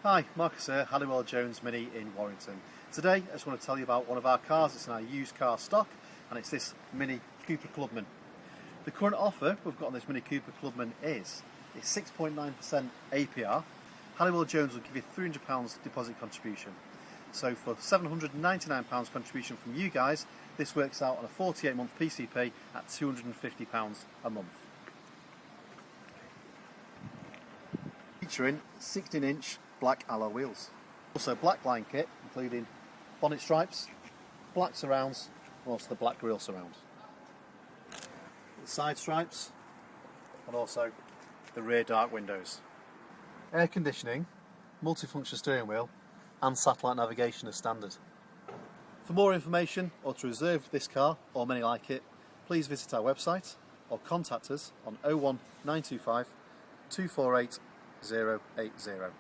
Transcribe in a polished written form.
Hi, Marcus here, Halliwell Jones MINI in Warrington. Today I just want to tell you about one of our cars. It's in our used car stock and it's this MINI Cooper Clubman. The current offer we've got on this MINI Cooper Clubman is 6.9% APR. Halliwell Jones will give you £300 deposit contribution. So for £799 contribution from you guys, this works out on a 48-month PCP at £250 a month. Featuring 16-inch black alloy wheels. Also Blackline Kit, including bonnet stripes, black surrounds, and also the black grille surround. The side stripes, and also the rear dark windows. Air conditioning, multifunction steering wheel, and satellite navigation as standard. For more information or to reserve this car or many like it, please visit our website or contact us on 01925 248 080.